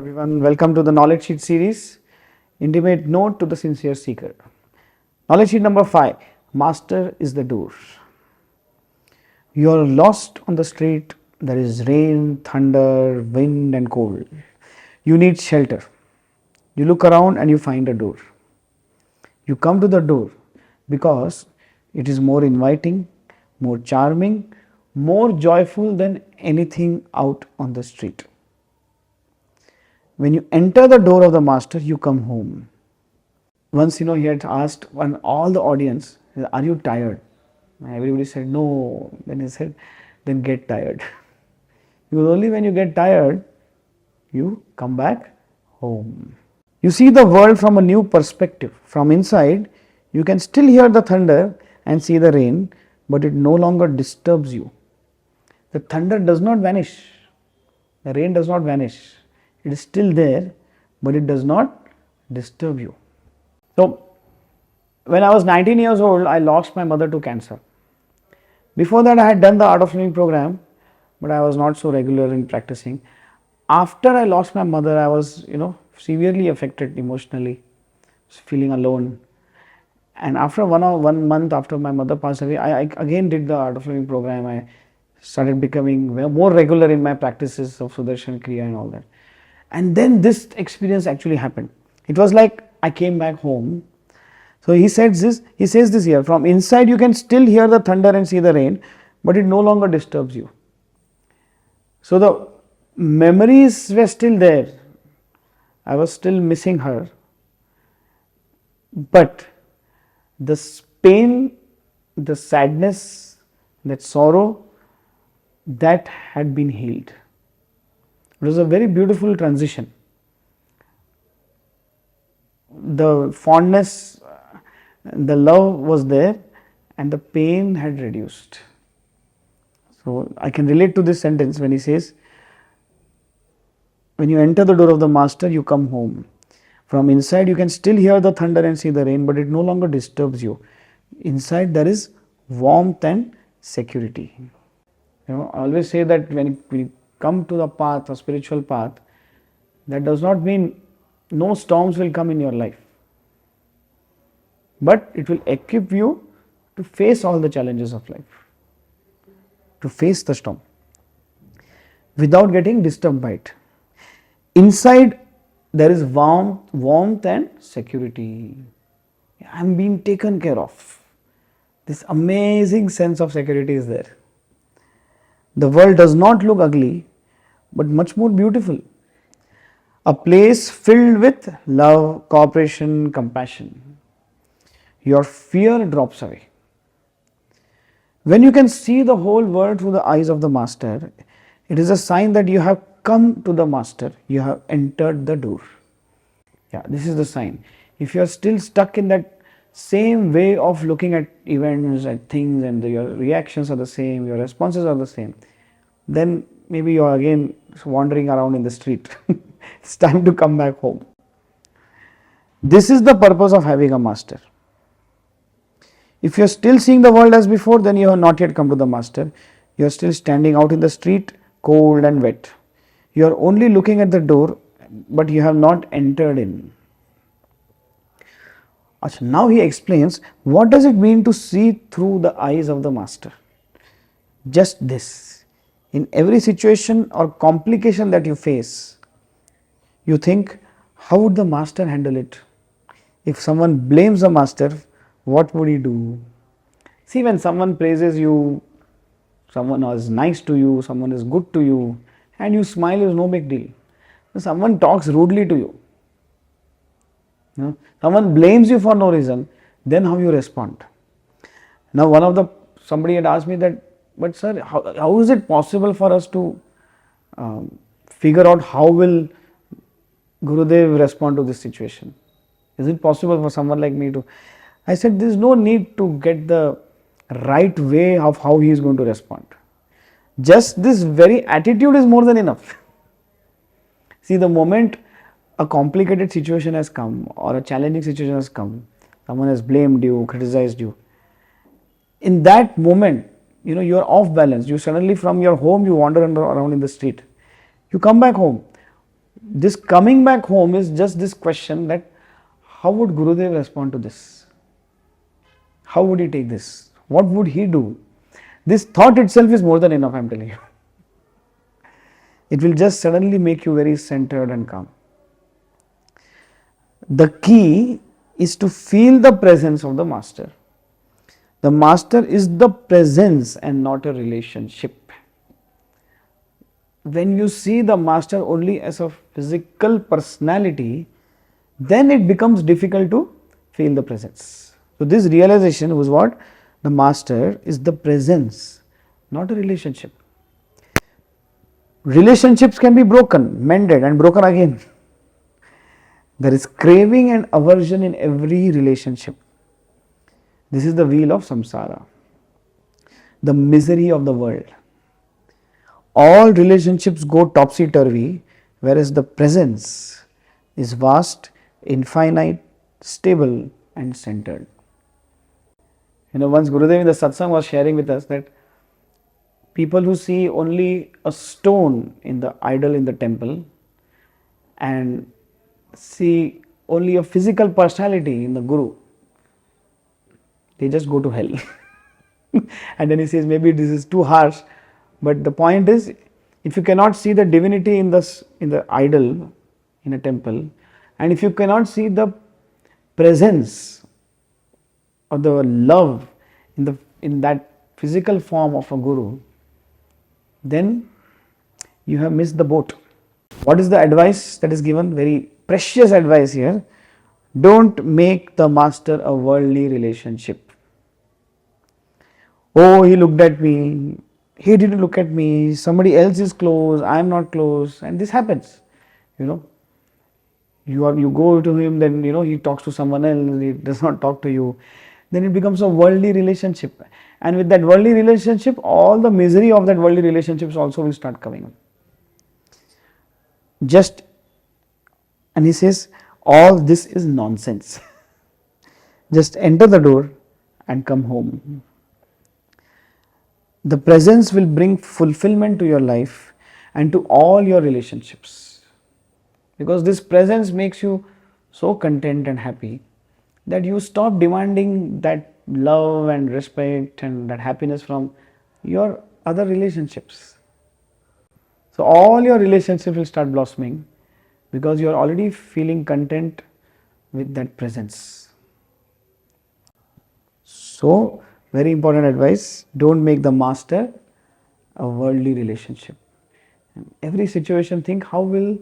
Everyone, welcome to the Knowledge Sheet series, Intimate Note to the Sincere Seeker. Knowledge Sheet number 5, Master is the door. You are lost on the street, there is rain, thunder, wind and cold. You need shelter. You look around and you find a door. You come to the door because it is more inviting, more charming, more joyful than anything out on the street. When you enter the door of the master, you come home. Once, he had asked all the audience, are you tired? And everybody said, no. Then he said, then get tired. Because only when you get tired, you come back home. You see the world from a new perspective. From inside, you can still hear the thunder and see the rain, but it no longer disturbs you. The thunder does not vanish. The rain does not vanish. It is still there, but it does not disturb you. So, when I was 19 years old, I lost my mother to cancer. Before that, I had done the Art of Living program, but I was not so regular in practicing. After I lost my mother, I was, severely affected emotionally, feeling alone. And after one month after my mother passed away, I again did the Art of Living program. I started becoming more regular in my practices of Sudarshan Kriya and all that. And then this experience actually happened. It was like I came back home. So he says this here, from inside you can still hear the thunder and see the rain, but it no longer disturbs you. So the memories were still there. I was still missing her. But the pain, the sadness, that sorrow, that had been healed. It was a very beautiful transition. The fondness, the love was there and the pain had reduced. So I can relate to this sentence when he says, when you enter the door of the master, you come home. From inside you can still hear the thunder and see the rain, but it no longer disturbs you. Inside there is warmth and security. I always say that when you come to the path, a spiritual path, that does not mean no storms will come in your life. But it will equip you to face all the challenges of life, to face the storm without getting disturbed by it. Inside there is warmth and security. I am being taken care of. This amazing sense of security is there. The world does not look ugly, but much more beautiful. A place filled with love, cooperation, compassion. Your fear drops away. When you can see the whole world through the eyes of the master, it is a sign that you have come to the master, you have entered the door. Yeah, this is the sign. If you are still stuck in that same way of looking at events, at things, and your reactions are the same, your responses are the same, then maybe you are again wandering around in the street. It's time to come back home. This is the purpose of having a master. If you are still seeing the world as before, then you have not yet come to the master. You are still standing out in the street, cold and wet. You are only looking at the door, but you have not entered in. Now he explains, what does it mean to see through the eyes of the master? Just this. In every situation or complication that you face, you think, how would the master handle it? If someone blames the master, what would he do? See, when someone praises you, someone is nice to you, someone is good to you, and you smile, is no big deal. If someone talks rudely to you, someone blames you for no reason, then how you respond? Now somebody had asked me that, but sir, how is it possible for us to figure out how will Gurudev respond to this situation? Is it possible for someone like me to? I said, there is no need to get the right way of how he is going to respond. Just this very attitude is more than enough. See, the moment a complicated situation has come or a challenging situation has come, someone has blamed you, criticized you, in that moment, you are off balance. You suddenly from your home, you wander around in the street. You come back home. This coming back home is just this question that how would Gurudev respond to this? How would he take this? What would he do? This thought itself is more than enough, I am telling you. It will just suddenly make you very centered and calm. The key is to feel the presence of the master. The master is the presence and not a relationship. When you see the master only as a physical personality, then it becomes difficult to feel the presence. So this realization was what? The master is the presence, not a relationship. Relationships can be broken, mended and broken again. There is craving and aversion in every relationship. This is the wheel of samsara, the misery of the world. All relationships go topsy-turvy, whereas the presence is vast, infinite, stable and centered. Once Gurudev in the satsang was sharing with us that people who see only a stone in the idol in the temple and see only a physical personality in the Guru, they just go to hell. And then he says, maybe this is too harsh, but the point is, if you cannot see the divinity in the idol in a temple, and if you cannot see the presence or the love in that physical form of a Guru, then you have missed the boat. What is the advice that is given? Very precious advice here. Don't make the master a worldly relationship. Oh, he looked at me, he didn't look at me, somebody else is close, I am not close, and this happens. You go to him, then he talks to someone else, he does not talk to you. Then it becomes a worldly relationship. And with that worldly relationship, all the misery of that worldly relationships also will start coming up. And he says, all this is nonsense. Just enter the door and come home. The presence will bring fulfillment to your life and to all your relationships. Because this presence makes you so content and happy that you stop demanding that love and respect and that happiness from your other relationships. So all your relationships will start blossoming because you are already feeling content with that presence. So, very important advice, don't make the master a worldly relationship. In every situation, think how will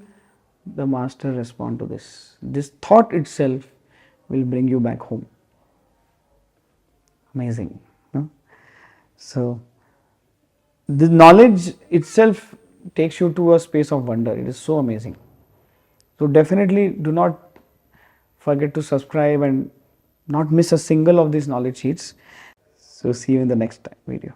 the master respond to this? This thought itself will bring you back home. Amazing. No? So, the knowledge itself takes you to a space of wonder. It is so amazing. So, definitely do not forget to subscribe and not miss a single of these knowledge sheets. So, see you in the next video.